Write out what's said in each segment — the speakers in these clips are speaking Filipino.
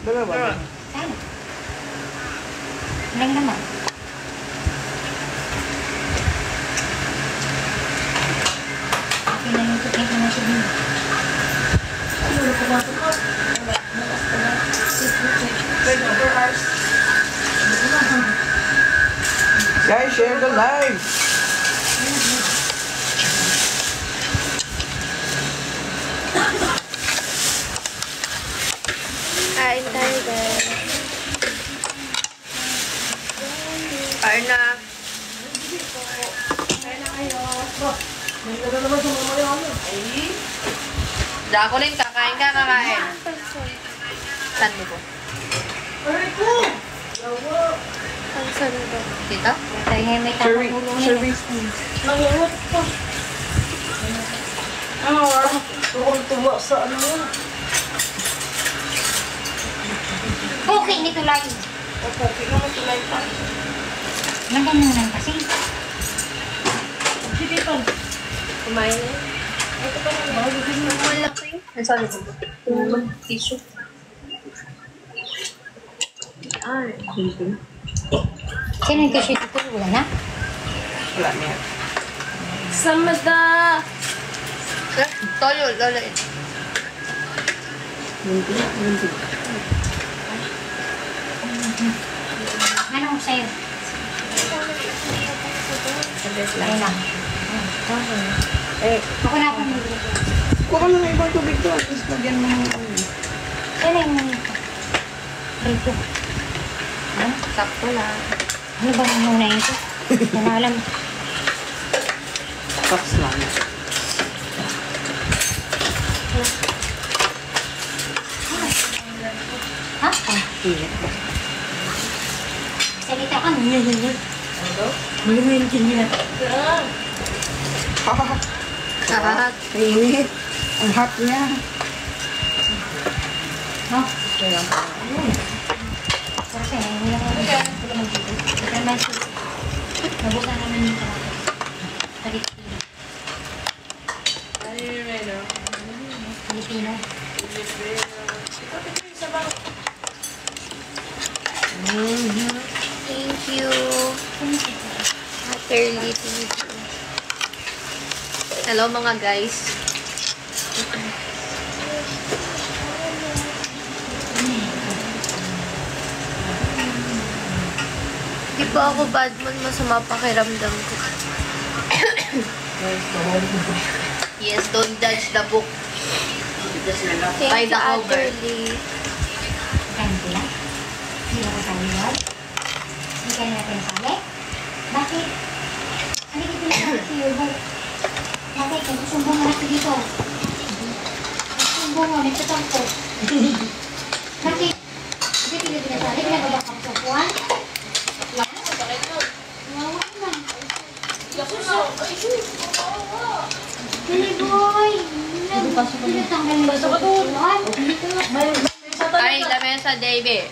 Dalawa. Sana. Lang naman. Okay na yung tukin ko na siya din. Ano ko ba ito? Nakas ka na. Guys, share the live. Kain tayo guys. Kain na. Kain na kayo. May gano'n naman sa mga ano. Ay. Jacqueline, kakain ka, kakain. Saan mo po? Ay ko! Yawa. Saan mo po? Dito? Kaya may tatulungin. Nangyayot pa. Tukol tuwa sa ano nga. Okay, nito lang. Okay naman tulay pa. Maganda naman kasi. Sige pa. Kumain na. Ito pa naman. Malaki. Ang sabi ko ba? Tissue. Ay. Sino yung tissue dito? Wala na? Wala niya. Samada! Toyo, lolo. Ano ko sa'yo? Ayun lang. Ako na ako nilagay. Kuha ka ng ibang tubig to. At least lagyan mo ng Yan yung rito. Sakto lang. Ano ba muna ito? Hindi na alam. box lang. Ha? Pilit ba? Salita ka. Malumin niya. Karat. Init. Ang hot niya. Ha? Kasi, hindi ako mag-dito. Pero may nabusan naman yung talit. Ano yung menu? Filipino. Thank you. Attorney, thank you. Hello mga guys. Di ba ako bad man, masama pakiramdam ko. Yes, don't judge the book. By Thank the you, cover. Kain Attorney. ko lang. Hindi ako saliwag. Hindi ka natin sali. Bakit? Ano dito na ako si Yobo? Bakit? Nagsusumbong na ako dito. Nagsusumbong mo, nagtatampo. Bakit? Hindi pinag-pinasali, pinag-babakap sa buwan. Yan? Wawa naman. Dali boy! Pinatanggal mo sa buwan. Ay, lamesa, Davey.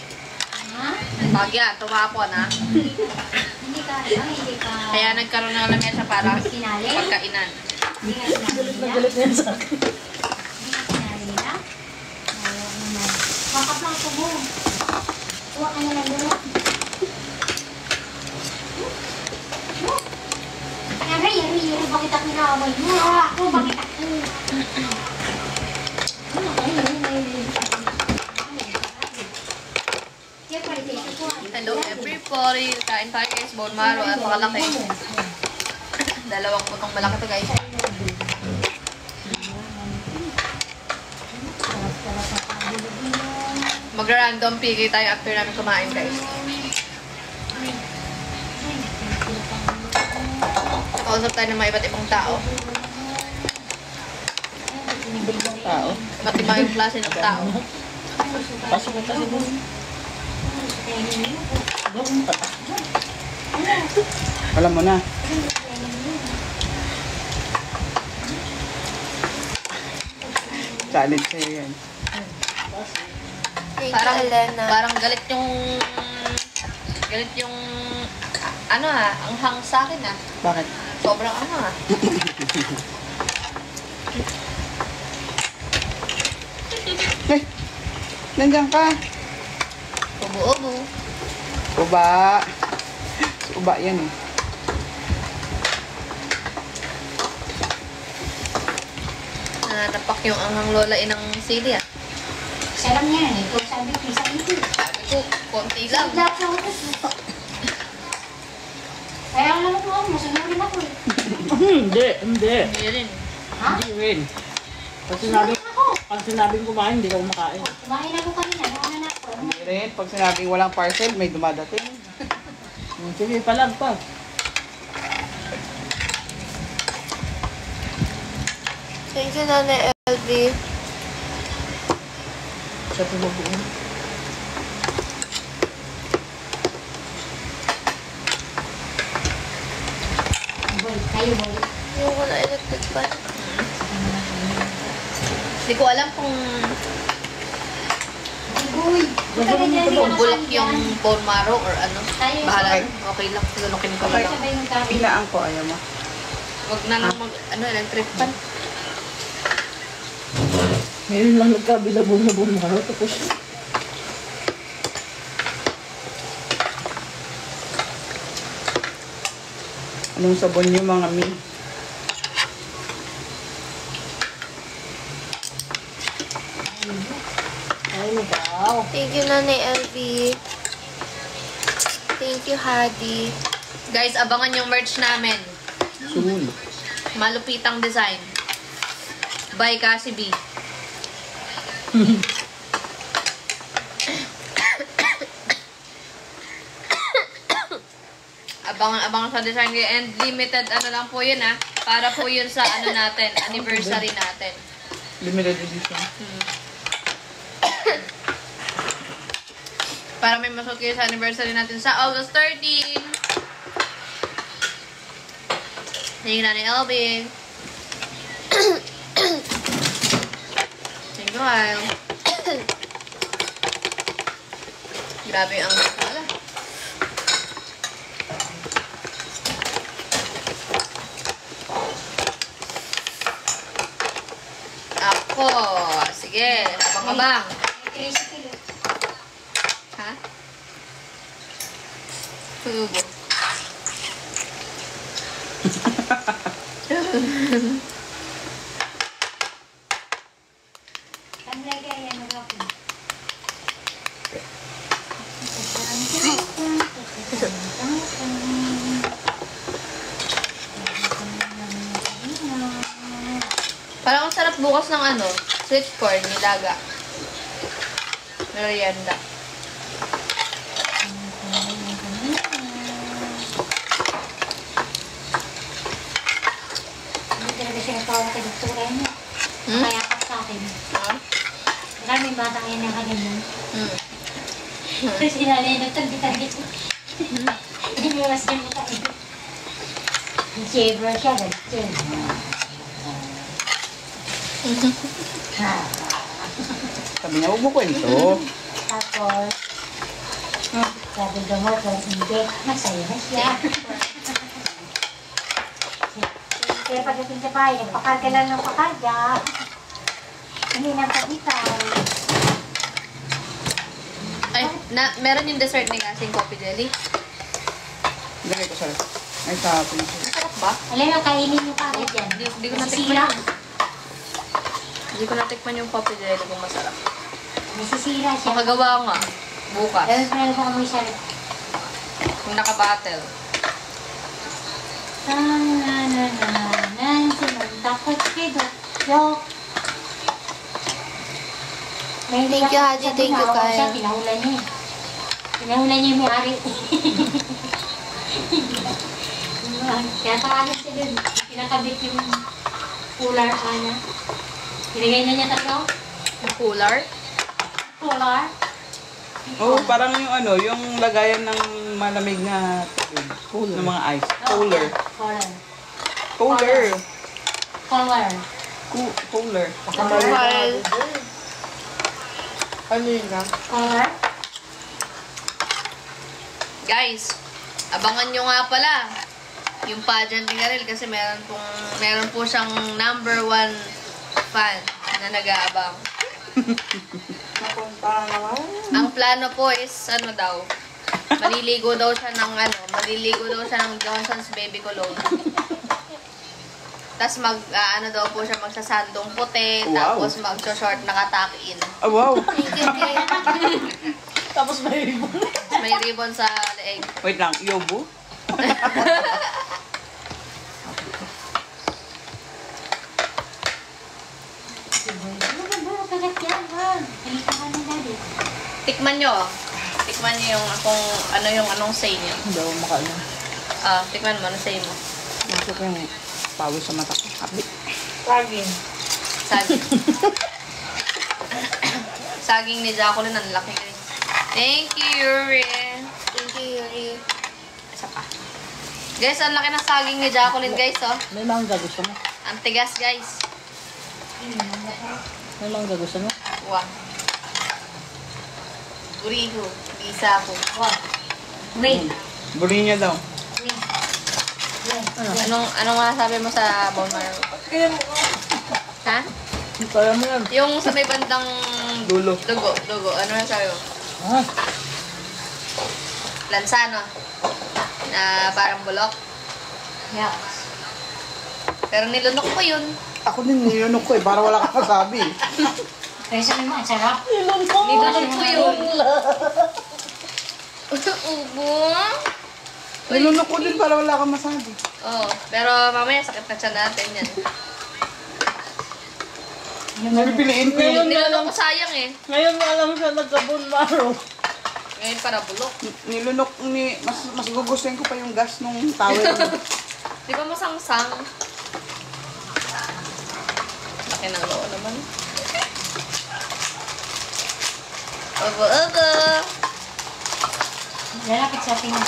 Ha? Pag yan, tumapon ha. Hindi ka, hindi ka... Kaya nagkaroon ng lamesa para Sinali? pagkainan. Hindi ka sinali nila? Galit na yan sa akin. Hindi ka sinali nila? Ayaw naman. Wakap lang ito mo. Huwag ka na lang doon. Yari, bakit ako inaaway mo? Ako, bakit ako? Ano ka, Hello everybody! Kain tayo guys, bone marrow at makalaki. Dalawang putong malaki to guys. Magra-random pigay tayo after namin kumain guys. Kausap tayo ng mga iba't ibang tao. Tao. Iba't iba yung klase ng tao. Pasok mo kasi doon. Alam mo na. Challenge sa'yo yan. Parang galit yung ano ang hang sa akin Bakit? Sobrang ano Eh, nandiyan ka. Ubo-ubo. Uba. Uba yan eh. Napak yung anghang lola inang sili ah. Sarap niya yan. Ito sabi ko sa ito. Sabi ko, konti lang. Lahat ng utos. Kaya ang lamang ko ako, masunurin ako eh. Hindi. Hindi rin. Ha? Hindi rin. Sunurin ako. Pag sinabing kumain, hindi ka kumakain. Kumain ako kanina. Nakanan ako. Hindi rin. Pag sinabing walang parcel, may dumadating. Sige, palag pa. Thank you, Nanay LB. Sa tumubuin. Boy, kayo boy. Yung ko na electric fan. Hindi ko alam kung Boy. kung bulok yung bone marrow or ano. Tayo. Bahala. Okay. Okay lang. Lulukin ko lang. Sabay yung kami. Pinaan ko, ayaw mo. Wag na lang mag, electric fan. Ngayon lang nagkabilabong na bumaro. Tapos, anong sabon niyo mga mi? Ay, daw. Thank you, Nanay LV. Thank you, Hadi. Guys, abangan yung merch namin. Soon. Malupitang design. By Cassie B. Abangan sa design kayo. And limited ano lang po yun ah. Para po yun sa ano natin, anniversary natin. Limited edition. Para may masuot kayo sa anniversary natin sa August 13. Thank you, Nanay Elvin. Thank you, Kyle. Grabe ang wala. Ako. Sige. Abang-abang. Ha? Tubo. Tamlay kaya yan mag-ako. Parang ang sarap bukas ng ano, sweet corn, nilaga. Merienda. Hindi talaga siya nagtawag kay doktora niya. Kaya kap sa akin. Ah? Maraming batang yan ang ganyan. Hmm. Tapos sinalay na tagdi-tagdi. Iniwas niya mukha niya. Shaver siya, ganyan. Sabi niya, huwag mo kwento. Tapos, sabi ko mo, hindi, masaya na siya. Kaya pagdating sa bahay, nagpakarga lang ng pakarga. Hindi nang pagitaw. Ay, meron yung dessert ni Kasing coffee jelly. Lagay ko sa ref. Ay, sa pinto. Masarap ba? Alam mo, kainin yung kagad yan. Hindi ko Nasisira. natikman. Hindi ko natikman yung coffee jelly kung masarap. Nasisira siya. Makagawa nga. Bukas. Dahil meron ko amoy siya. Kung nakabattle. Takot kay Dok. Thank you, Haji. Thank you, Kaya. Pinahulan niya. Pinahulan niya yung may-ari. Kaya tawagan siya dun. Pinakabit yung cooler niya. Pinagay na niya tatlo. Yung cooler. Cooler. Oh, parang yung ano, yung lagayan ng malamig na tubig. Ng mga ice. Cooler. Cooler. Cooler. Cooler. Cooler. While, Ano yun ka? Cooler. guys, abangan nyo nga pala yung pageant ni Karel kasi meron po siyang #1 fan na nag-aabang. Napunta na naman. Ang plano po is, ano daw, maliligo daw siya ng Johnson's Baby Cologne. Tapos ano daw po siya, magsasandong puti, Wow. tapos magso-short nakatakin. Ah, wow. Tapos may ribbon. May ribbon sa leeg. Wait lang, yobo? Ano ba ba? Kagat yan, ha? Halika ka na, Daddy. Tikman nyo. Tikman nyo yung anong say nyo. Hindi ako makain. Tikman mo, ano say mo? Masok yung pawis sa mata ko. Happy. Saging. Saging. Saging ni Jacqueline, ang laki guys. Thank you, Yuri. Thank you, Yuri. Isa pa. Guys, ang laki ng saging ni Jacqueline, guys, oh. May mangga gusto mo? Ang tigas, guys. May mangga gusto mo? Wow. Uriho. Bisa ko. Wow. Wait. Buli niya daw. Wait. Anong masasabi mo sa bone marrow? Kaya mo. Ha? Kaya mo yan. Yung sa may bandang Dulo. dugo. Ano na sa'yo? Ah, Lansano. Na parang bulok. Yeah. Pero nilunok ko yun. Ako din nilunok ko eh, para wala kang masabi. Pero sabi mo, ang sarap. Nilunok ko yun. Ubo. Nilunok ko din para wala kang masabi. Oh, pero mamaya sakit na tiyan natin yan. Nabipiliin ko yun. Nilunok ko sayang eh. ngayon na alam siya nagka-bone marrow. Ngayon para bulok. Nilunok ni... Mas gugustuhin ko pa yung gas nung towel. Di ba masangsang? Laki ng loo naman. Obo. Lalapit sa tingin.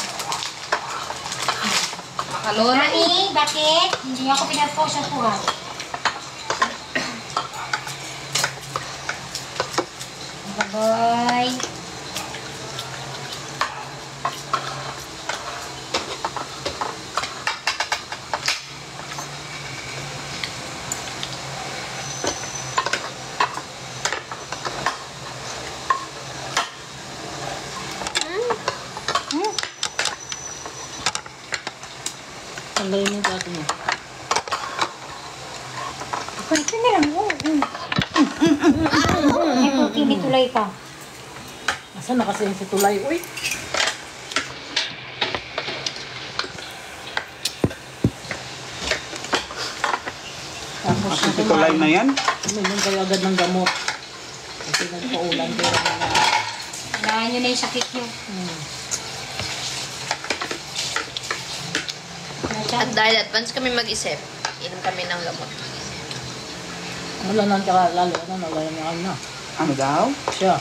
Makalo na eh. Mami, bakit? Hindi niyo ako pinag-post sa kuha. Bye-bye. Tanggalin mo yung plato mo. Pwede na lang mo. Ay, puti, may tulay pa. Asan na kasi yung si Tulay? Uy! Tapos Kasi titulay na yan. uminom kayo agad ng gamot. Kasi nagpaulan pero na. Kailangan nyo na yung sakit nyo. At dahil advance kami mag-isip, inom kami ng lamot. Wala nang tsaka lalo. Nagaya niya na. Ano daw? Siya.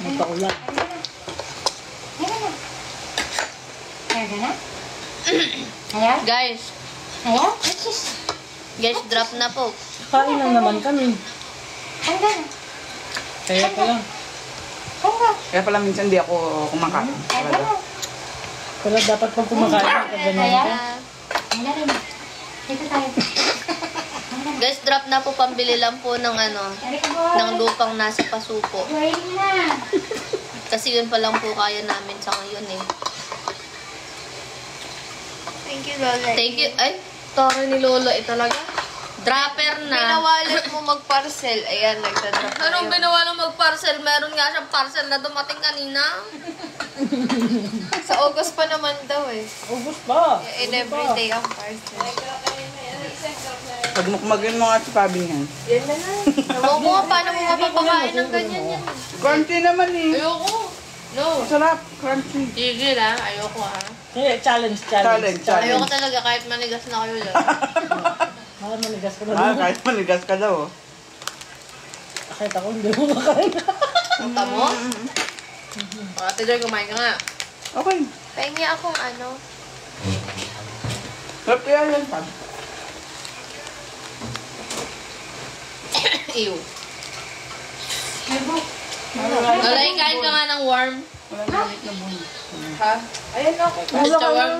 Nagpaulan. Ayaw na. Ayaw na? Ayaw? Guys, Ayaw? What's this? drop na po. Kain lang naman kami. Hangga na. Kaya pala. Hangga. Kaya pala minsan di ako kumakain. Hangga na. Pero dapat pag kumakain ka ganyan ka. Hangga rin. Dito tayo. Guys, drop na po. Pambili lang po ng Halika boy. ng lupang nasa pasuko. Ready na. Kasi yun pa lang po kaya namin sa ngayon eh. Thank you, Lola. Thank you. Ay, tara ni Lola eh talaga. Dropper na. Pinawalan mo mag-parcel. Ayan, nagdadrop na Anong yun. binawalang mag-parcel? Meron nga siyang parcel na dumating kanina. Sa August pa naman daw eh. Ubus pa. In everyday ang parcel. Pag mukmagin mo nga si Pabi yan. Yan na lang. Ewan ko nga paano mo mapapakain ng ganyan yan. Crunchy naman eh. Ayoko. No. Masarap. Crunchy. Sige lang. Ayoko ha. Hey, challenge. Challenge. Ayoko talaga kahit manigas na kayo lang. Mahal manigas ka na Ah, doon. kahit maligas ka daw. oh. Kahit ako hindi mo makain. Punta mo? Ate Joy, kumain ka nga. Okay. Pahingi akong ano. Sarap kaya yan, Pab. Ew. Helbo. Lalay, kain ka nga ng warm. Wala na ulit na buhay. Ha? Ayan ako. Tita Worm.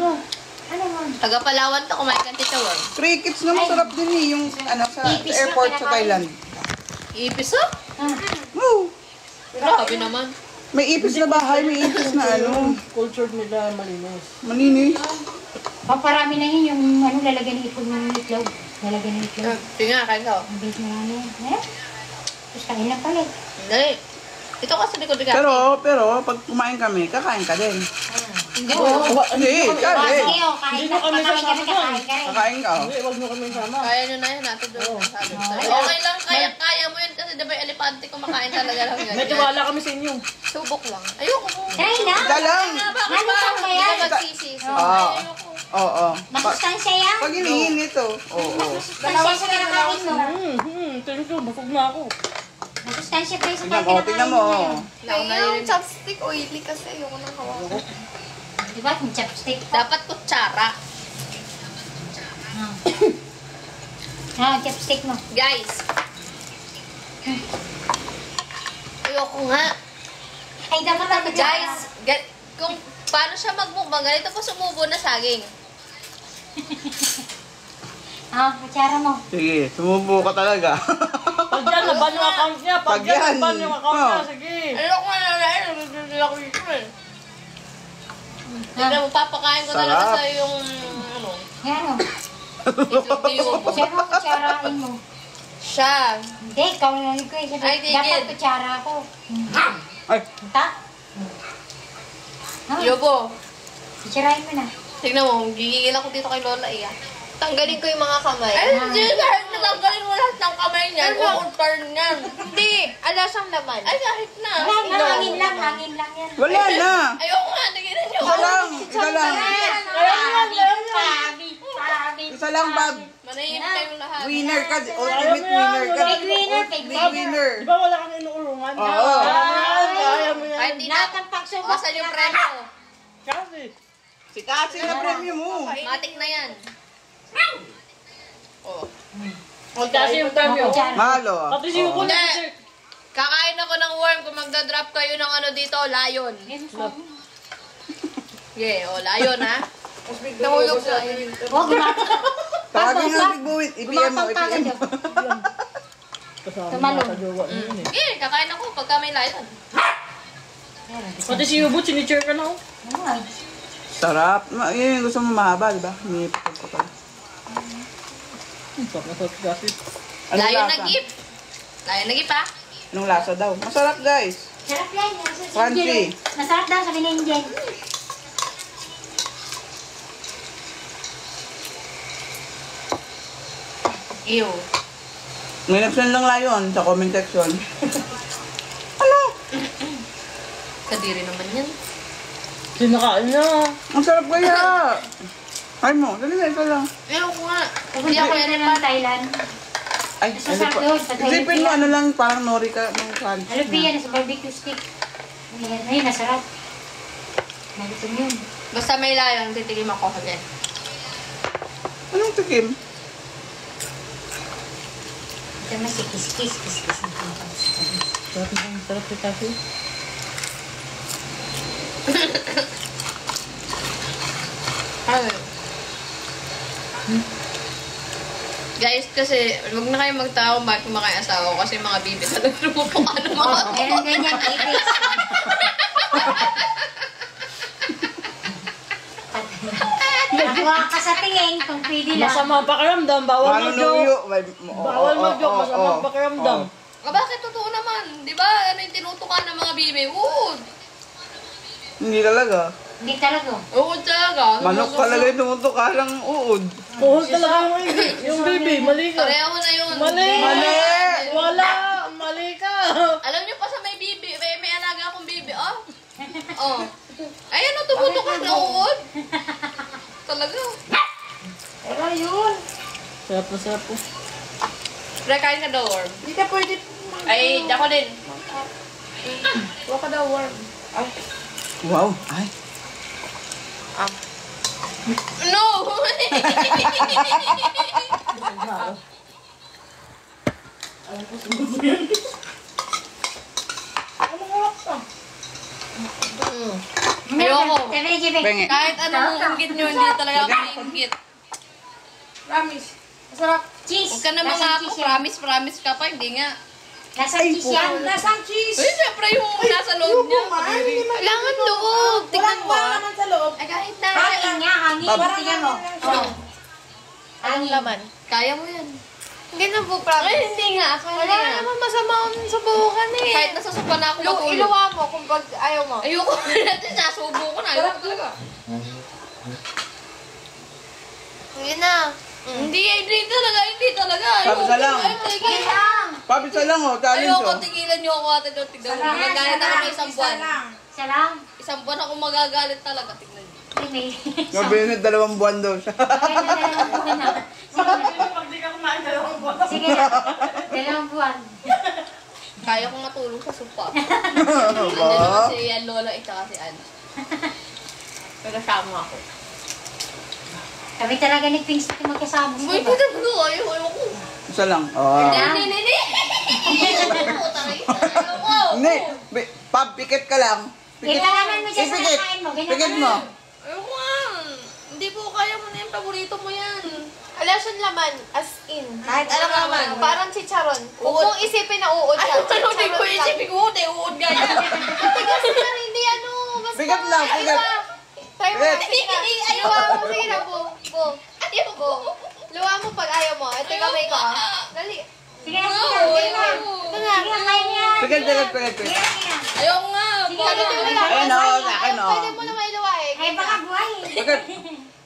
Ano mo? Taga Palawan to, kumain ka Tita Worm. Crickets na masarap din eh. Yung ano, sa airport sa Thailand. Ipis oh? Ah. Oh, Grabe naman. may ipis na bahay, may ipis na ano. Culture nila malinis. Maninis. Paparami na yun yung ano, lalagyan ng ipon ng itlog. Lalagyan ng itlog. Sige nga, kain ka. Ang bilis marami. Eh? Tapos kain lang pala. Dali. Ito kasi likod ka. Pero, pag kumain kami, kakain ka din. Hindi. Hindi, Oh, kami. sige, oh, kain na. Kakain kami, kakain ka rin. Kakain ka. Hindi, wag mo kami sama. Kaya nyo na yan natin doon. Okay lang, kaya mo yun kasi diba yung elepante kumakain talaga lang yan. May tiwala kami sa inyo. Subok lang. Ayoko po. Try na. Ika lang. Bakit ba? Ano Hindi yan? ka magsisisi. Oo. Ayoko. Oo. Masustansya yan. Pag inihin ito. Oo. Masustansya sa kinakain mo. Thank you, busog na ako. Masustansya pa yung sa Tingnan mo, tingnan mo. Kaya yung chopstick oily kasi ayoko nang hawakan. Diba? Yung chopstick. Dapat kutsara. Chopstick mo. Guys. Ayoko nga. Ay, dapat ako Guys, kung paano siya magmukbang, ganito po sumubo na saging. kutsara mo. Sige, sumubo ka talaga. Pag yan, naban yung account niya. Pag Pag yan, yan. naban yung account niya. Oh. Sige. Ayoko nga na dahil nagdudul ako dito eh. Tignan mo, papakain ko talaga Sarap. sa yung ano, Yan o. itlog biyubo. Siya mo, kutsarain mo. Siya. Hindi, ikaw na ko eh. Sabi, Ay, tigil. dapat kutsara ako. Ay, Ta? Yobo. Kutsarain mo na. Tignan mo, gigigil ako dito kay Lola eh. Tanggalin ko yung mga kamay. Ay, hindi, kahit natanggalin mo lahat ng kamay niyan, uurtar niyan. Hindi, alasang laman. Ay, kahit na. Wala na, hangin lang yan. wala na. Ayoko nga, naginan niyo. Isa lang, isa lang. Pabi. Isa lang, Bob. Manahimik kayong lahat. Winner ka, ultimate winner ka. Big winner, big Big winner. winner. Di ba wala kang inuurungan? Oo. Kaya mo yan. Kahit di na. Lahat ng pagsubok. Asan yung premyo? Kasi. Si Kasi na premium mo. Matik na yan. Oh. Kasi yung time yun. Mahalo. Pati si Yuko Hindi. na. Kakain ako ng worm kung magdadrop kayo ng ano dito, lion. Yeah, oh, lion ha. Nahulog sa Huwag gumatak. Tawagin nga Big Buwit. IPM mo, Gumatak ka IPM dyan. mo. Kasama Tumalon. sa jowa niya yun eh. Kakain ako pagka may lion. Pati si Yubo, sinichare ka na oh. Sarap. Yun yung gusto mo mahaba, di ba? May pagkakal. Sarap na sarap kasi. Anong Lion na lasa? gip. Lion na gip ha. Anong lasa daw? Masarap, guys. Sarap yan. Crunchy. Masarap daw, sabi ni Angel. Ew. May nagsan lang layon sa comment section. Ano? Kadiri naman yan. Sinakain niya. Ang sarap kaya. Ay mo, dali na ito lang. Ew ko nga. Hindi Pupunta ako ko yan na ng Thailand. Ay, Masarap ano pa? yun, sa Isipin mo, Thailand. ano lang, parang nori ka ng crunch. Alupia na sa barbecue stick. Ayun, masarap. Magutom yun. Basta may lion, titigim ako agad. Anong tikim? Ito mas kis-kis. Sarap si Kasi. Ay. Guys, kasi wag na kayo magtao bakit kumakain asawa ko kasi mga bibi talaga lumupukan ng mga Meron ganyan, ibig. Nakuha ka sa tingin kung pwede lang. Masama ang pakiramdam, bawal Ano mag-joke. nuyo? Bawal mag-joke, masama ang pakiramdam. bakit totoo naman? Di ba? Ano yung tinutukan ng mga bibi? Wood! Hindi talaga. Hindi talaga. Wood talaga. Manok talaga yung tumutuka ng uod. Puhol talaga yung baby, mali ka. Pareho na yun. Mali! Mali! Wala! Mali ka! Alam niyo pa sa may bibi, may alaga akong bibi, oh. Oh. Ayan, oh, tumutukan na uod. Talaga. Pero yun. Sarap na sarap po. Pre, kain ka daw, worm. Hindi ka pwede. Ay, ako din. Huwag ka daw warm. Wow. Ay. No! Ayoko. Sabi ni JB. Bengi. Kahit anong inggit nyo, hindi talaga ako inggit. Promise. Masarap. Cheese. Huwag ka na mga Lasang ako, cheese yan. promise ka pa, hindi nga. Lasang cheese yan. Lasang cheese. Uy, syempre yung nasa loob niya. Kailangan loob. Tignan mo. Wala naman sa loob. Ay, kahit na. Hangin niya, hangin. Tingnan mo. Oh. Anong laman? Kaya mo yan. Hindi na po, promise. Ay, hindi nga. Kaya Wala naman masama akong subukan eh. Kahit nasa sopa na ako matulog. Iluwa mo kung pag ayaw mo. Ayoko natin, sasubo ko na. Ayoko talaga. Hindi na. Hindi talaga. Papi isa lang. Sige lang. Papi isa lang oh, challenge Ayoko, oh. tigilan niyo ako ate doon. Tignan mo. Magagalit ako ng isang buwan. Isa lang. Isang buwan ako magagalit talaga. Tignan niyo. May. Sabi na 2 buwan daw siya. Sige na. 2 buwan. Kaya kong matulog sa sopa. Ba? Si Lola at saka si Ann. Nagkasama ako. Kami talaga ni Pinks natin magkasama. Uy, Diba? kita mo. Ayoko. Isa lang. Oh. Hindi. Ayoko. Hindi. Pab, pikit ka lang. Kailangan mo dyan sa Ipikit. nakain mo. Pikit mo. Ayoko nga. Hindi po kaya mo na yung paborito mo yan. Ala siyang laman, as in. Kahit alam mo naman. Parang chicharon. Huwag Uod. mong isipin na uod Ay, ka. ano, hindi ko isipin ko. Uod nga yan. Kasi lang, hindi ano. Basta, Bigat lang, bigat. Try mo Bigat. na. Luwa mo, sige na, bo. Ayoko. Luwa mo pag ayaw mo. Ito kamay ko. Dali. Sige na, No, sige na. ayoko. Ito nga. Sige na, kaya niya. Pikit. Sige na. Ayoko nga. Sige Bakit na. mo Ayun oh, sa akin oh. Pwede mo na may luwa eh. Ay, baka buhay. Pikit.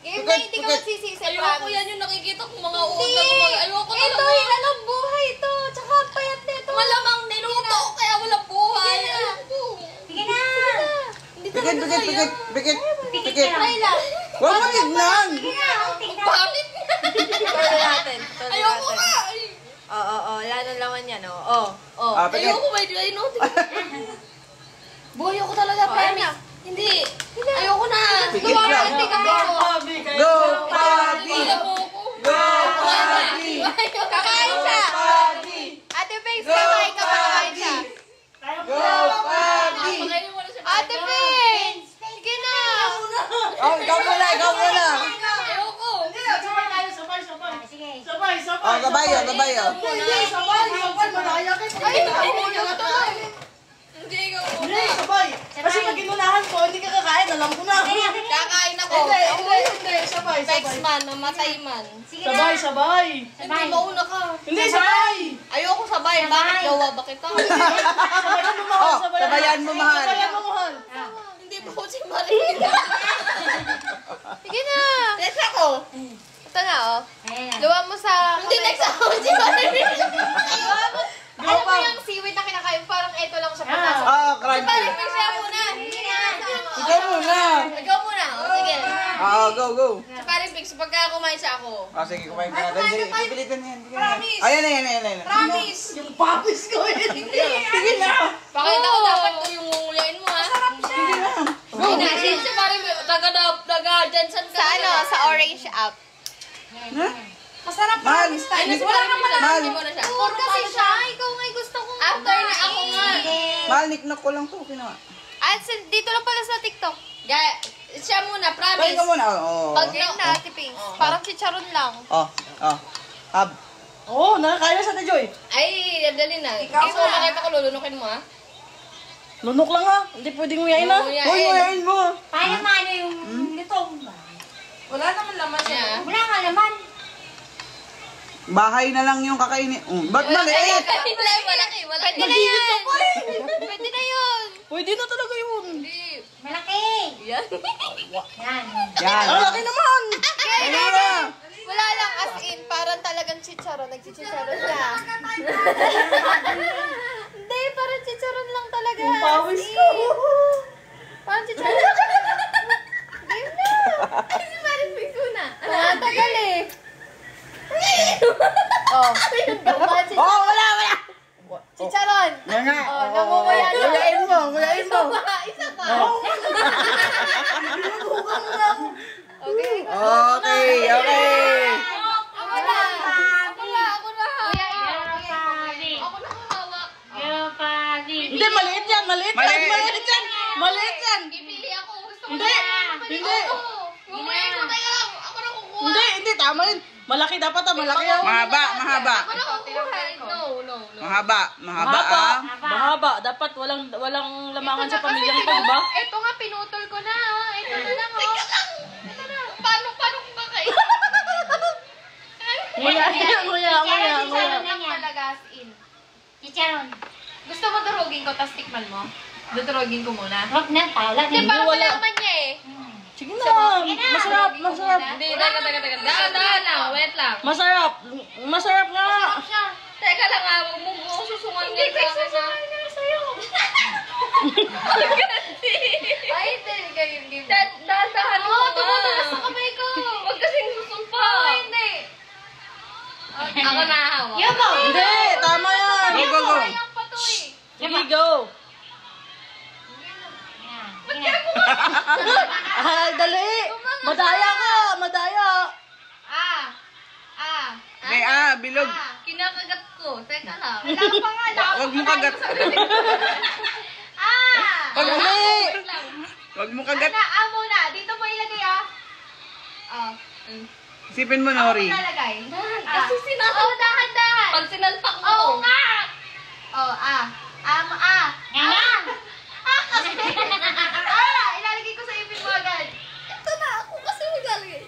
Game na hindi ka magsisisi, Ayoko promise. yan yung nakikita kong mga uod na Hindi. gumaga. Ayoko Ito, talaga. hinanong buhay ito. Tsaka ang payat nito. Malamang niluto kaya walang buhay. Sige na. Ayoko. Sige na. Hindi Pikit, talaga pikit, kaya. pikit. Pikit Pikit. ka Try lang. lang. Huwag mo tignan. Sige na, tingnan. Pangit. Try natin. Ayoko nga. Ay. Oo. Yan ang laman yan, oh. Oh. Ah, pikit. Ayoko ba? Ayun, buhay ako talaga, Oh, ayun promise. na. Hindi. Ayoko na. Pikit Luwa lang. mo, hindi ka mo. Go, Papi! Wala po ako. Go, Papi! Kakain siya. Papi! Ate Pinks, kakain ka pa kakain siya. Go, Papi! Pakainin mo na siya. Ate Pinks! Sige na. Oh, ikaw muna, ikaw muna. Ayoko. Sige. Oh, gabayo. Ay, nahulog to. Hindi, ikaw muna. Hindi, sabay. Kasi pag inunahan ko, hindi ka kakain. Alam ko na. Kakain ako. Hindi. Sabay. Vex man, mamatay man. Sige na. Hindi, mauna ka. Hindi, sabay. Ayoko sabay. Bakit gawa ba kita? Oh, sabayan mo, mahal. Sabayan mo, mahal. Hindi po si Marie. Sige na. Next ako. Ito na, oh. Ayan na. Luwa mo sa... Hindi, next ako si Marie. Luwa mo. Alam mo yung seaweed na kinakain, parang ito lang siya pagkasa. Oh, crunchy. Parang may siya muna. Sige na. Ikaw muna. Ikaw muna, oh. Sige. Oh, go. Sa paring Pix, pagka kumain siya ako. Oh, sige, kumain ka na. Dali, pipilitan yan. Promise. Ayan. Promise. Yung papis ko eh. Sige na. Pakita ko dapat ko yung ngungulain mo, ha? Hindi na, siya paring taga-Jensen ka. Sa ano, sa orange app. Masarap Mahal. Ay, wala ka pala. Mahal. Hindi mo na siya. Tour kasi siya. Ikaw nga gusto ko. After na ako nga. Mahal, niknok ko lang to. Kinawa. At dito lang pala sa TikTok. Gaya, siya muna, Kumain promise. ka muna. Oh. Pag game na, Ate Pinks. Parang chicharon lang. Oh. Hab. Oo, nakakain na siya na Joy. Ay, dali na. Ikaw Gusto mo makita ko, lulunukin mo, ha? Lunok lang ha. Hindi pwedeng nguyain ha. Nguyain. Hoy, ngayon mo. Paano maano yung lutong ba? Wala naman laman niya. Wala nga naman. Bahay na lang yung kakainin. Ba't maliit? Malaki. Pwede na yan. Pwede na yun. Pwede na talaga yun. Hindi. Malaki. Yan. Yan. Yan. Ang laki naman. Ano na? Wala lang as in. Parang talagang chicharon. Nagchichicharon siya. Hindi, parang chicharon lang talaga. Yung pawis as ko. in. Parang chicharon. Game na. Kasi parang Pinks na. Tagal eh. Oh. Oh, wala. Chicharon. Yan nga. Oh, namumula na. Nguyain mo. Isa pa. Okay. Okay. Ako na. Ako na. Ako na hawak. Hindi, maliit yan. Maliit yan. Pipili ako. Gusto ko Hindi. Hindi. Nguyain mo, teka lang. Ako na kukuha. Hindi. Tama yun. Malaki dapat ha. Malaki yan. Mahaba. Ako na kukuha. No. Mahaba. Mahaba ah. Mahaba. Dapat walang lamangan sa pamilyang to, di ba? Ito nga, pinutol ko na. Oh. Ito na lang, oh. Ito na. Paano ko kakain? Nguya. Chicharon lang talaga, as in. Chicharon. Gusto mo durugin ko, tapos tikman mo? Durugin ko muna. Huwag na, pala. Kasi parang malaman niya eh. Sige na. Masarap. Hindi, teka. Dahan lang, wait lang. Masarap nga. Sarap siya. Teka lang nga, huwag mo susungan Hindi niya ko sa akin, ha? susunod na sa'yo. Ay, hindi. Game. Dahan mo Oo, nga. tumutulas sa kamay ko. Huwag kasing susumpa. Oo, hindi. Ako na hawak. Yubo. Hindi, tama yan. Go. Sayang pa to eh. Sige, go. Dali. Madaya ka. May bilog. Kinakagat ko. Teka lang. Wala pa nga. Huwag mo kagat. Dali. Huwag mo kagat. Muna. Dito mo ilagay Sipin mo, Nori. Nalagay. Kasi sinasal. Oo, dahan-dahan. Pag sinalpak mo Oo to. nga. Ilalagay ko sa ipin mo agad. Ito na ako kasi maglalagay.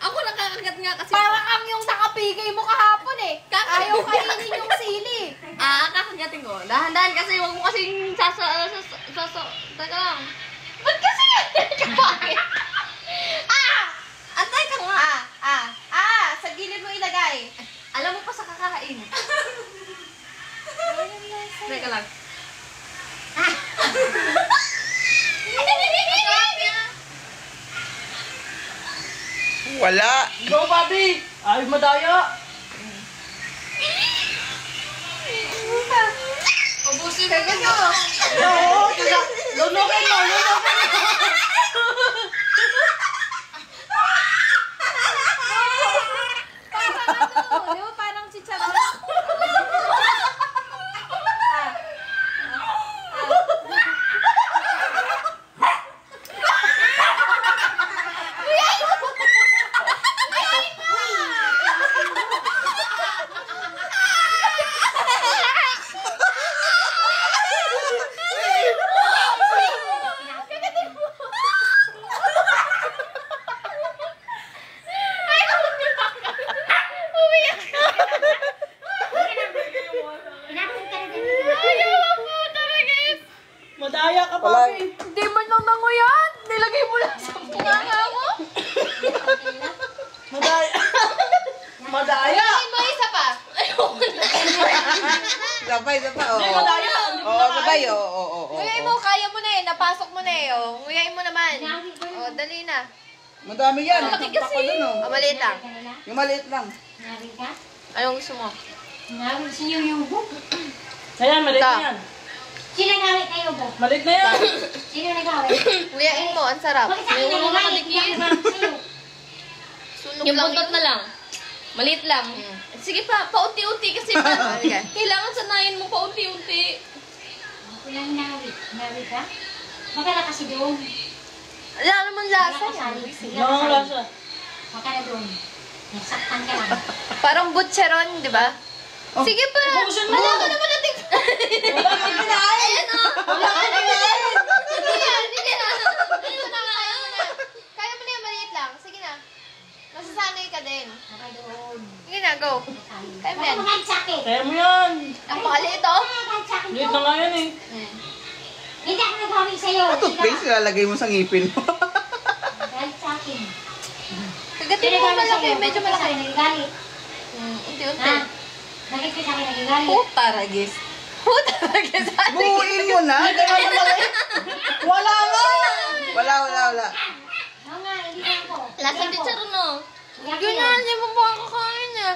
Ako nakakagat nga kasi. Parang ang yung sa kapigay mo kahapon eh. Ayaw kainin yung sili. Kakagatin ko. Dahan-dahan kasi huwag mo kasing Teka lang. Ba't kasi kapagin? Antay ka nga. Sa gilid mo ilagay. Alam mo pa sa kakain. Teka lang. Wala. Go, Bobby. Ay, madaya. Ubusin mo nyo. Oo, lunukin mo. Parang chicharon. Madaya ka, Bobby. Hindi man lang nanguyan. Nilagay mo lang sa bunganga mo. Madaya. Madaya. Ilagay mo isa pa. Sabay. Hindi, madaya. Oo, sabay. Oo. Nguyay mo, kaya mo na eh. Napasok mo na eh. Nguyay mo naman. Dali na. Madami yan. Malaki kasi. Maliit lang. Yung maliit lang. Ngawin ka? Anong gusto mo? Ngawin si Yubo. Ayan, malit na yan. Sino ngawin kayo ba? Malit na yan. Sino nagawin? Nguyain mo, ang sarap. Bakit sa akin May ulo nagawin? nakadikit. Hindi ako sa'yo. Sunog Yung lang buntot na lang. Maliit lang. Sige pa, paunti-unti kasi pa. Okay. Kailangan sanayin mo paunti-unti. Ako lang ngawin. Ngawin ka? Magala kasi doon. Wala naman lasa yan. Yung lasa. Magala doon. Nasaktan ka lang. Parang butcheron, di ba? Sige pa. Ubusin mo. Wala ka naman natin. Wala kang kinain. Wala kang kinain. Sige na. Kaya mo na. Kaya mo na yan, maliit lang. Sige na. Masasanay ka din. Okay doon. Sige na, go. Kaya mo yan. Huwag mag sa akin. Kaya mo yan. Ang pakaliit oh. Huwag sa akin Liit to. na nga yan eh. Hindi ako nagawin sa'yo. Toothpaste, ilalagay mo sa ngipin mo. Galit sa akin. Kagatin mo malaki. Medyo malaki. Nagagalit. Unti-unti. Ha? Bakit ka sa akin nagagalit? Putaragis. Putaragis. Buuin mo na. Ganun na maliit. Wala nga. Wala. Oo nga, hindi na ako. Lasang chicharon, no? Yun na, hindi mo pa kakain ah.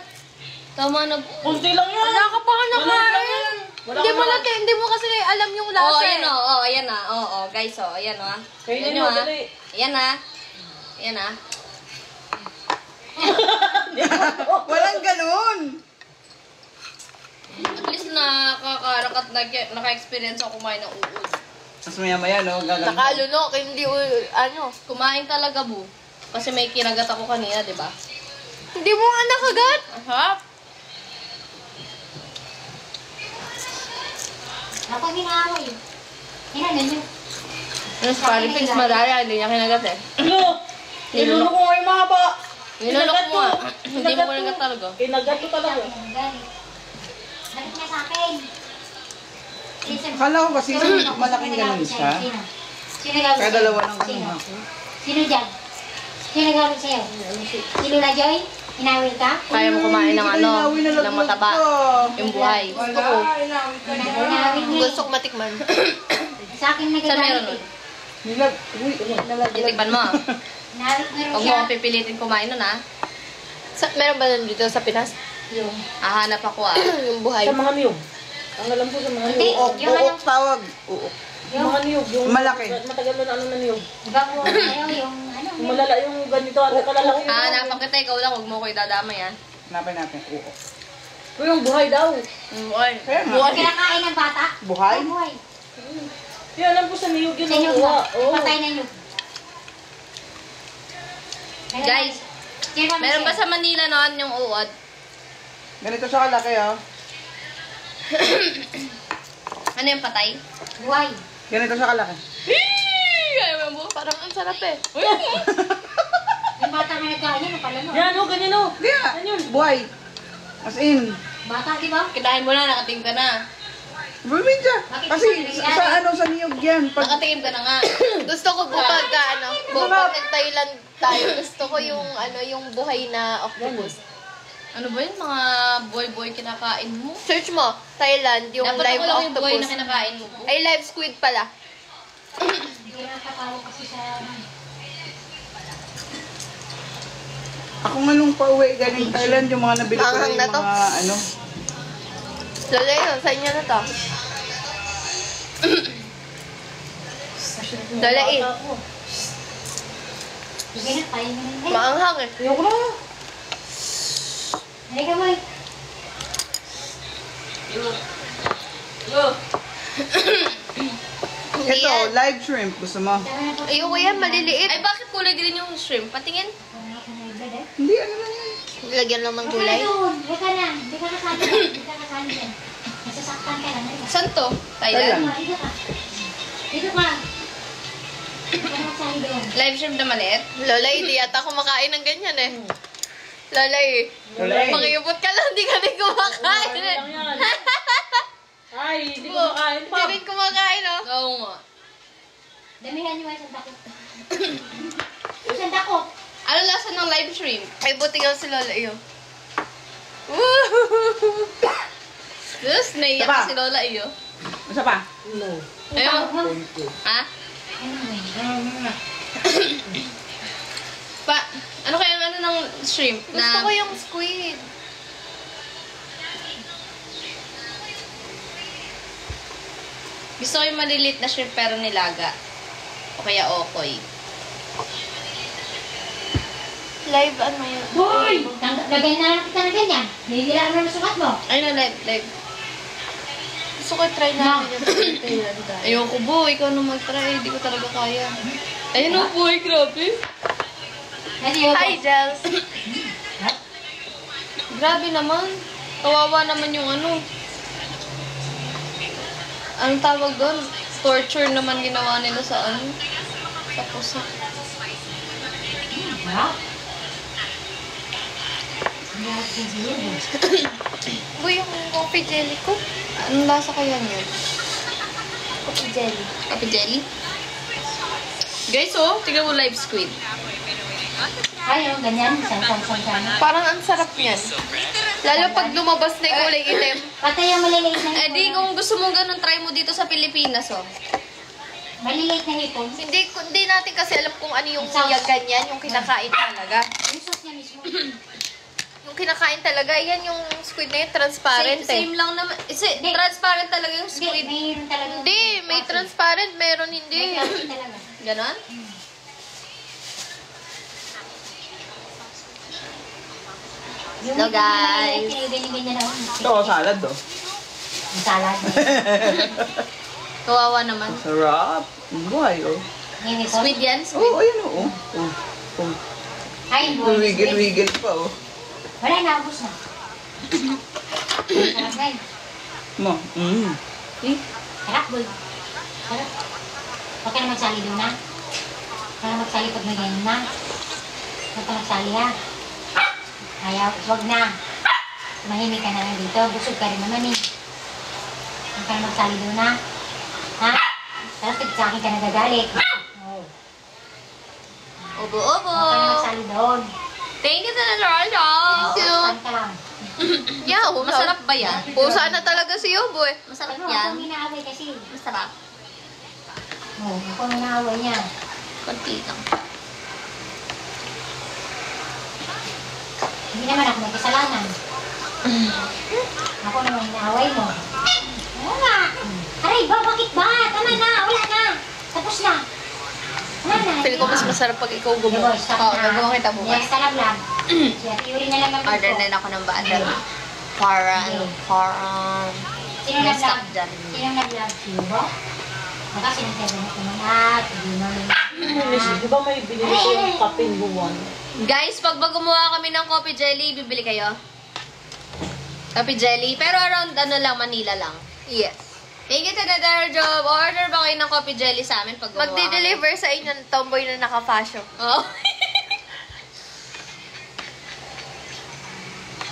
Tama na po. Kunti lang yan. Wala ka pa Maliit lang nakain. yan. Wala Hindi ka mo na- lang, hindi mo kasi alam yung lasa Oh, eh. ayan o. Oh, ayan na. Oo, guys, oh. Ayan o. Kainin Ayan mo, o, ah. dali. Ayan na. Ayan na. Walang ganun. At least nakakarakat naka-experience ako kumain ng uod. Mas maya, no? Gagawin. Nakalunok, hindi ano. Kumain talaga, bu. Kasi may kinagat ako kanina, di ba? Hindi mo nga nakagat. Ahap. Ako ginaaway. Hinanan nyo. Yung spaghetti figs madaya, hindi niya kinagat eh. Ano? Nilunok ko nga yung mahaba. Nilunok mo ah. Hindi mo kinagat talaga. Kinagat ko talaga. Balik niya sa akin. Akala ko kasi malaking ganun siya. Sino gawin Kaya sa'yo? dalawa ng Sino? ganun ako. Sino dyan? Sino gawin sa'yo? Si Lula Joy? Inawil ka? Kaya mo kumain ng ano, ng mataba. Yung buhay. Wala, inawit ka niya. Inawil mo. Gusto ko matikman. Sa akin Saan meron nagagalit nun? eh. Nilaglag. Itikman mo ah. Inawil mo rin Huwag mo siya. akong pipilitin kumain nun ah. Meron ba nun dito sa Pinas? Yung, Hahanap ako ah. Yung buhay. sa mga niyog. Ang alam ko sa mga Hindi. niyog. Uok, uok tawag. Uok. Yung mga niyog. Yung Malaki. Matagal na ano na niyog. Iba mo kayo yung ano. Yung malala yung ganito at kalalaki. Hahanapan kita, ikaw lang. Huwag mo ko idadamay ah. Hanapin natin. Uok. Yung buhay daw. Buhay. Kaya nga. Ang kinakain ng bata. Buhay? Buhay. Yan, alam ko sa niyog yun. Sa inyo ang ba? uwa. Oo. Patay na nyo. Guys, meron ba sa Manila noon yung uod? Ganito siya kalaki oh. Ano yung patay? Buhay. Ganito siya kalaki. Ayaw mo. Parang ang sarap eh. Yung bata nga nagkain yan, pala mo. Yan, ganyan o. Kaya, buhay. As in, Bata, di ba? Kinain mo na, nakatingin ka na. bumibig siya. Bakit Kasi hindi sa ano, sa niyog yan. Pag, Nakatingin ka na nga. Gusto ko bukag ka, ano, bukag nag-Thailand tayo. Gusto ko yung, ano, yung buhay na octopus. Ano ba yun? Mga boy-boy kinakain mo? Search mo, Thailand, yung Dapat live ako lang yung boy na octopus. kinakain mo. Ay, live squid pala. Hindi na nakatawag kasi sa... ako nga nung pauwi galing Thailand, yung mga nabili ko Anghang yung na to. mga ano. Lola yun, sa inyo na to. Lola in. Sige na, kain mo na. Maanghang eh. Ayoko na. Halika mo eh. Hindi Ito, yan. live shrimp. Gusto mo? Ayoko yan, maliliit. Ay, bakit kulay green yung shrimp? Patingin. Hindi, ano lang yan. Lagyan lang ng Huwag ka gulay. na doon. Huwag ka na. Hindi ka kasali dyan. Hindi ka kasali dyan. Nasasaktan ka lang. Halika. Saan to? Thailand? Dito ka. Dito ka. Huwag ka na kasali doon. Live shrimp na maliit? Lola, hindi yata kumakain ng ganyan eh. Lola eh. Lola eh. Makikipot ka lang, hindi ka rin kumakain. Ano lang yan. Ay, hindi ko makain pa. Hindi rin kumakain oh. Oo nga. Damihan niyo ang isang dakot. Isang dakot. Ano lasa ng live shrimp? Ay, buti nga si Lola yun. Tapos, naiyak Diba? si Lola iyo. Isa pa? No. Ayun. Ha? Pa, ano kaya ang ano ng shrimp? Gusto ko yung squid. Gusto ko yung maliliit na shrimp pero nilaga. O kaya okoy. Live ano yun? Hoy! Lagay na lang kita na ganyan. Nihila mo na sukat mo. Ay na, live. Gusto ko try natin yung Thailand tayo. Ayoko bo, ikaw na mag-try. Hindi ko talaga kaya. Ayun o boy, grabe. Kasi yun. Hi, Jels. Grabe naman. Kawawa naman yung ano. Anong tawag doon? Torture naman ginawa nila sa ano. Sa pusa. Ha? Uy, yung coffee jelly ko. Anong lasa kaya niyan? Coffee jelly. Kape jelly? Guys, oh, tignan mo live squid. Ay, oh, ganyan. San. Parang ang sarap niyan. Lalo pag lumabas na yung kulay itim. Pati yung maliliit na Eh di, kung gusto mong ganun, try mo dito sa Pilipinas, oh. Maliliit na hipon. Hindi natin kasi alam kung ano yung ganyan, yung kinakain talaga. Yung sauce niya mismo. Yung kinakain talaga, yan yung squid na yun, transparent Same lang naman. Transparent talaga yung Hindi, squid. mayroon talaga. Hindi, may transparent, meron May hindi. klase talaga. Ganon? Yung Hello, guys. Pinibinigyan niya na ako. Ito, salad oh. Yung salad. Kawawa naman. Sarap. Buhay oh. Yung hipon. Squid yan? Squid. Oh, ayan oh. Oh. Ay, buhay. Wiggle-wiggle pa oh. Wala, naubos na. Sarap na yun. Mo. Mm. Sarap, boy. Sarap. Huwag ka na magsali doon, ha? Huwag ka na magsali pag may ganyan na. Huwag ka magsali, ha? Ayaw, huwag na. Mahimik ka na lang dito. Busog ka rin naman, eh. Huwag ka na magsali doon, ha? Ha? Tapos sa akin ka nagagalit. Oo. Obo-obo. Huwag ka na magsali doon. Thank you, Senator. Saan ka lang. Yeah, Masarap ba yan? Pusa na talaga si Yobo eh. Masarap Ano, yan. ako minaaway kasi. Masarap. Oo, ako minaaway niya. Konti lang. Hindi naman ako may kasalanan. Ako naman inaaway mo. Oo nga. Aray ba, bakit ba? Tama na, wala na. Tapos na. Wala na. Feel ko mas masarap pag ikaw Sige, gumawa. boy, stop Oo, na. gagawa kita bukas. Next ka lang lang. Si Ate Yuri na lang ang Order din ako ng butter. Para, Sino may stock nag-vlog? dyan. Sino nag-vlog? Si Yubo? Baka sinagsabi na naman at hindi namin. Di ba may binili ko yung kapin buwan? Guys, pag gumawa kami ng coffee jelly, bibili kayo? Coffee jelly? Pero around ano lang, Manila lang. Yes. Thank you, Senator Job. Order ba kayo ng coffee jelly sa amin pag gumawa Magdi-deliver sa inyo ng tomboy na naka-fashion. Oh.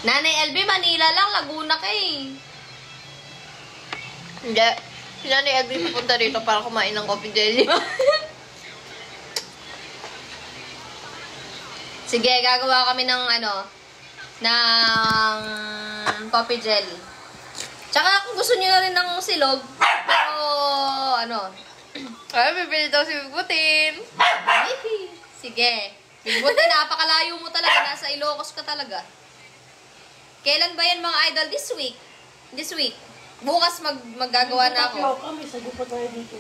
Nanay LB, Manila lang. Laguna ka eh. Hindi. Si Nanay Edwin pupunta dito para kumain ng coffee jelly. Sige, gagawa kami ng ng coffee jelly. Tsaka kung gusto niyo na rin ng silog, pero Ay, bibili daw si Butin. sige. Buti napakalayo mo talaga. Nasa Ilocos ka talaga. Kailan ba yan mga idol? This week. This week. Bukas maggagawa na ako. Kami, sago pa tayo dito.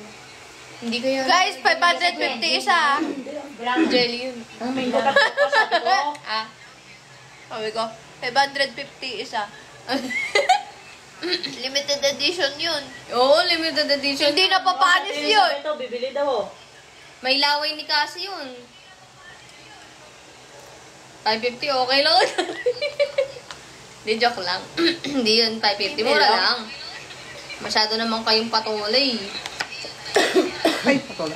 Hindi ko yan. Guys, 550 isa. Jelly yun. Ang may kapag ko, sabi ko. Ah. Sabi ko, 550 isa. Limited edition yun. Oo, limited edition. Hindi na papanis yun. Ito, bibili daw. May laway ni Cassie yun. 550, okay lang. Hindi, joke lang. Hindi yun, 550. Mura lang. Masyado naman kayong patuloy. Ay, patola.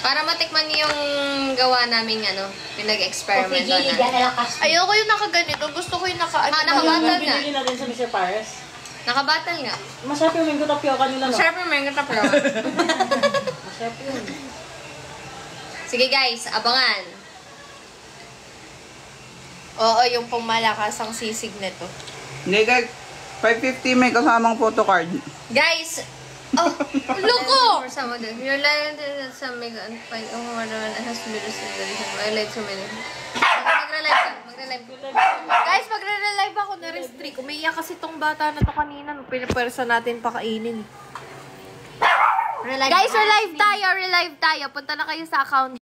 Para matikman niyo yung gawa naming pinag-experiment Coffee jelly, na. gana lakas. Ayoko yung nakaganito. Gusto ko yung Ah, Yung nakabatal nga. binili natin sa Mr. Pares. Nakabatal nga. Masarap yung mango tapioca nila, no? Sarap yung mango tapioca. Masarap yun. Sige guys, abangan. Oo, yung pong malakas ang sisig nito. Hindi, guys. 550 may kasamang photocard. Guys! Oh, loko! Some of them. Your line is some mega and find more than it has to be the solution. Violate so many. Magre-live ka. Magre-live ka. Guys, magre-relive ako na restrict. Umiiyak kasi tong bata na to kanina nung pinapersa natin pakainin. Relive Guys, ka. relive tayo. Punta na kayo sa account